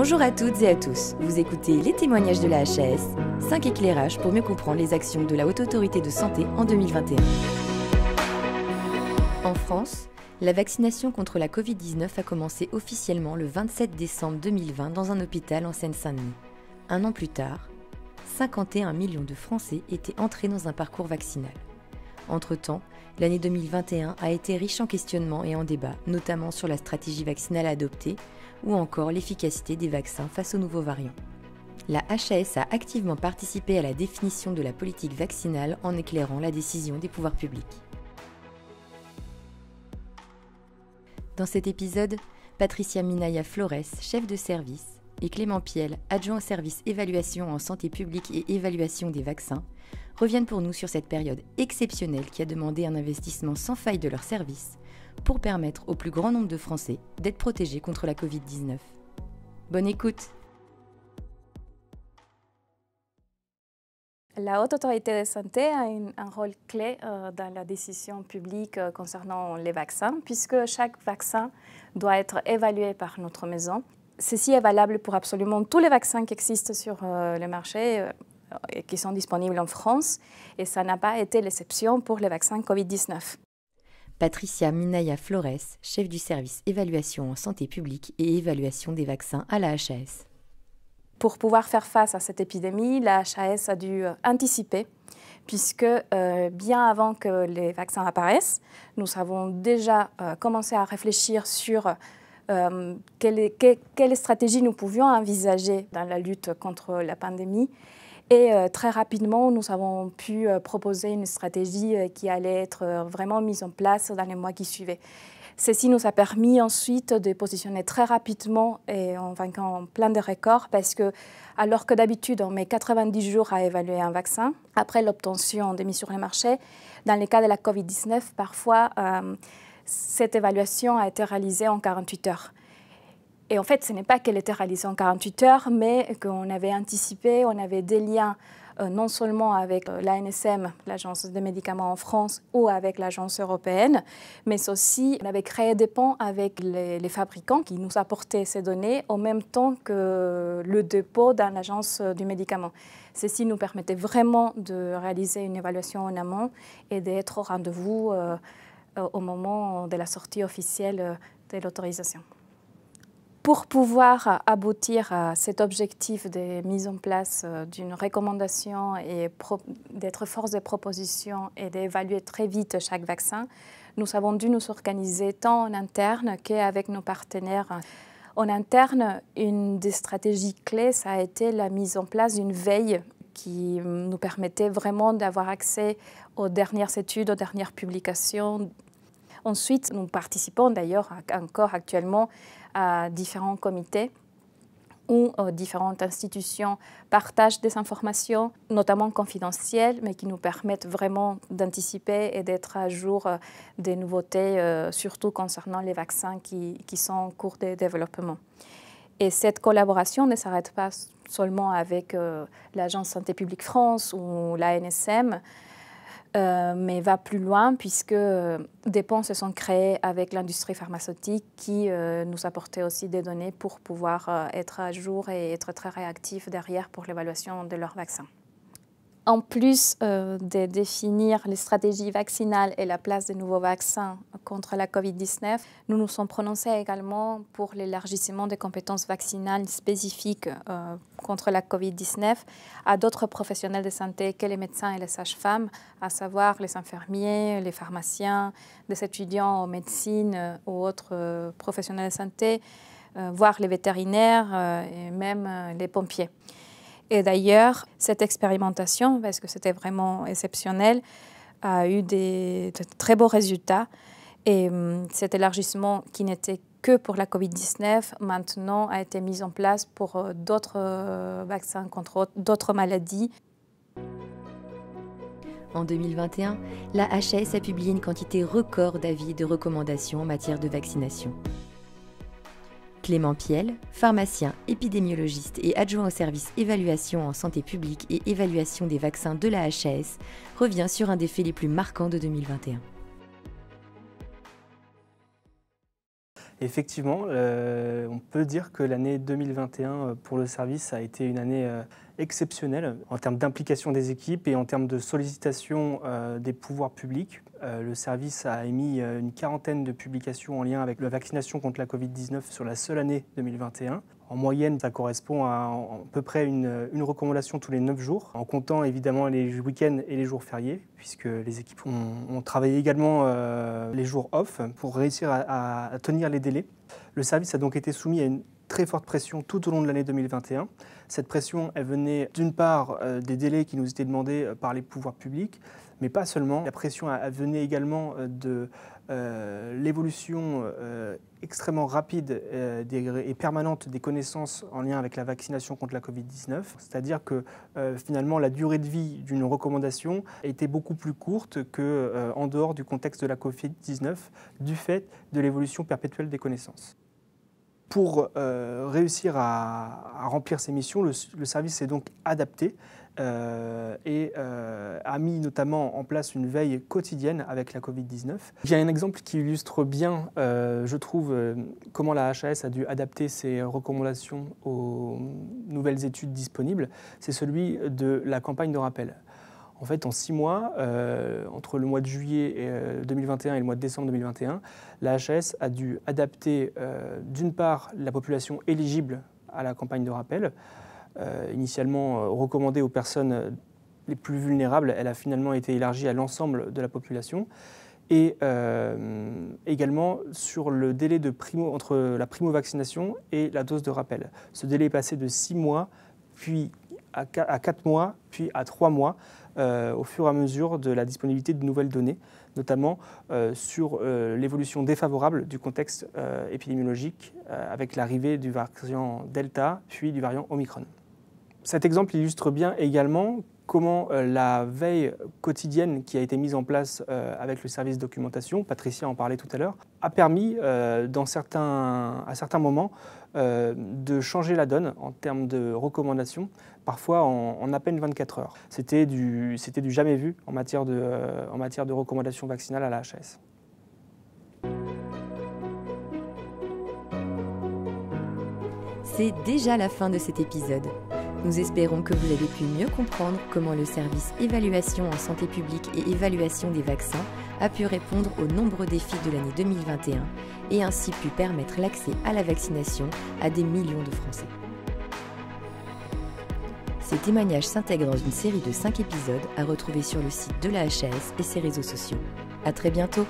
Bonjour à toutes et à tous, vous écoutez les témoignages de la HAS, 5 éclairages pour mieux comprendre les actions de la Haute Autorité de Santé en 2021. En France, la vaccination contre la Covid-19 a commencé officiellement le 27 décembre 2020 dans un hôpital en Seine-Saint-Denis. Un an plus tard, 51 millions de Français étaient entrés dans un parcours vaccinal. Entre-temps, l'année 2021 a été riche en questionnements et en débats, notamment sur la stratégie vaccinale adoptée ou encore l'efficacité des vaccins face aux nouveaux variants. La HAS a activement participé à la définition de la politique vaccinale en éclairant la décision des pouvoirs publics. Dans cet épisode, Patricia Minaya Flores, chef de service, et Clément Piel, adjoint au service évaluation en santé publique et évaluation des vaccins, reviennent pour nous sur cette période exceptionnelle qui a demandé un investissement sans faille de leurs services pour permettre au plus grand nombre de Français d'être protégés contre la Covid-19. Bonne écoute! La Haute Autorité de Santé a un rôle clé dans la décision publique concernant les vaccins, puisque chaque vaccin doit être évalué par notre maison. Ceci est valable pour absolument tous les vaccins qui existent sur le marché et qui sont disponibles en France, et ça n'a pas été l'exception pour les vaccins Covid-19. Patricia Minaya Flores, chef du service évaluation en santé publique et évaluation des vaccins à la HAS. Pour pouvoir faire face à cette épidémie, la HAS a dû anticiper, puisque bien avant que les vaccins apparaissent, nous avons déjà commencé à réfléchir sur quelle stratégie nous pouvions envisager dans la lutte contre la pandémie. Et très rapidement, nous avons pu proposer une stratégie qui allait être vraiment mise en place dans les mois qui suivaient. Ceci nous a permis ensuite de positionner très rapidement et en vainquant plein de records parce que, alors que d'habitude on met 90 jours à évaluer un vaccin, après l'obtention de mise sur le marché, dans le cas de la Covid-19, parfois cette évaluation a été réalisée en 48 heures. Et en fait, ce n'est pas qu'elle était réalisée en 48 heures, mais qu'on avait anticipé, on avait des liens non seulement avec l'ANSM, l'Agence des médicaments en France, ou avec l'Agence européenne, mais aussi on avait créé des ponts avec les fabricants qui nous apportaient ces données en même temps que le dépôt dans l'Agence du médicament. Ceci nous permettait vraiment de réaliser une évaluation en amont et d'être au rendez-vous au moment de la sortie officielle de l'autorisation. Pour pouvoir aboutir à cet objectif de mise en place d'une recommandation et d'être force de proposition et d'évaluer très vite chaque vaccin, nous avons dû nous organiser tant en interne qu'avec nos partenaires. En interne, une des stratégies clés, ça a été la mise en place d'une veille qui nous permettait vraiment d'avoir accès aux dernières études, aux dernières publications. Ensuite, nous participons d'ailleurs encore actuellement à différents comités où différentes institutions partagent des informations, notamment confidentielles, mais qui nous permettent vraiment d'anticiper et d'être à jour des nouveautés, surtout concernant les vaccins qui sont en cours de développement. Et cette collaboration ne s'arrête pas seulement avec l'Agence Santé publique France ou l'ANSM, mais va plus loin puisque des ponts se sont créés avec l'industrie pharmaceutique qui nous apportait aussi des données pour pouvoir être à jour et être très réactifs derrière pour l'évaluation de leurs vaccins. En plus de définir les stratégies vaccinales et la place des nouveaux vaccins contre la Covid-19, nous nous sommes prononcés également pour l'élargissement des compétences vaccinales spécifiques contre la Covid-19 à d'autres professionnels de santé que les médecins et les sages-femmes, à savoir les infirmiers, les pharmaciens, des étudiants en médecine ou autres professionnels de santé, voire les vétérinaires et même les pompiers. Et d'ailleurs, cette expérimentation, parce que c'était vraiment exceptionnel, a eu de très beaux résultats. Et cet élargissement qui n'était que pour la Covid-19, maintenant a été mis en place pour d'autres vaccins contre d'autres maladies. En 2021, la HAS a publié une quantité record d'avis et de recommandations en matière de vaccination. Clément Piel, pharmacien, épidémiologiste et adjoint au service évaluation en santé publique et évaluation des vaccins de la HAS, revient sur un des faits les plus marquants de 2021. Effectivement, on peut dire que l'année 2021 pour le service a été une année exceptionnelle en termes d'implication des équipes et en termes de sollicitation des pouvoirs publics. Le service a émis une quarantaine de publications en lien avec la vaccination contre la Covid-19 sur la seule année 2021. En moyenne, ça correspond à peu près une recommandation tous les 9 jours, en comptant évidemment les week-ends et les jours fériés, puisque les équipes ont travaillé également les jours off pour réussir à tenir les délais. Le service a donc été soumis à une très forte pression tout au long de l'année 2021. Cette pression, elle venait d'une part des délais qui nous étaient demandés par les pouvoirs publics, mais pas seulement. La pression venait également de l'évolution extrêmement rapide et permanente des connaissances en lien avec la vaccination contre la Covid-19. C'est-à-dire que finalement la durée de vie d'une recommandation était beaucoup plus courte qu'en dehors du contexte de la Covid-19 du fait de l'évolution perpétuelle des connaissances. Pour réussir à remplir ses missions, le service s'est donc adapté et a mis notamment en place une veille quotidienne avec la Covid-19. Il y a un exemple qui illustre bien, je trouve, comment la HAS a dû adapter ses recommandations aux nouvelles études disponibles. C'est celui de la campagne de rappel. En fait, en 6 mois, entre le mois de juillet 2021 et le mois de décembre 2021, la HAS a dû adapter d'une part la population éligible à la campagne de rappel, initialement recommandée aux personnes les plus vulnérables. Elle a finalement été élargie à l'ensemble de la population. Et également sur le délai entre la primo-vaccination et la dose de rappel. Ce délai est passé de 6 mois, puis à 4 mois, puis à 3 mois, au fur et à mesure de la disponibilité de nouvelles données, notamment sur l'évolution défavorable du contexte épidémiologique avec l'arrivée du variant Delta, puis du variant Omicron. Cet exemple illustre bien également comment la veille quotidienne qui a été mise en place avec le service documentation, Patricia en parlait tout à l'heure, a permis à certains moments de changer la donne en termes de recommandations, parfois en à peine 24 heures. C'était du jamais vu en matière de recommandations vaccinales à la HAS. C'est déjà la fin de cet épisode. Nous espérons que vous avez pu mieux comprendre comment le service évaluation en santé publique et évaluation des vaccins a pu répondre aux nombreux défis de l'année 2021 et ainsi pu permettre l'accès à la vaccination à des millions de Français. Ces témoignages s'intègrent dans une série de 5 épisodes à retrouver sur le site de la HAS et ses réseaux sociaux. À très bientôt!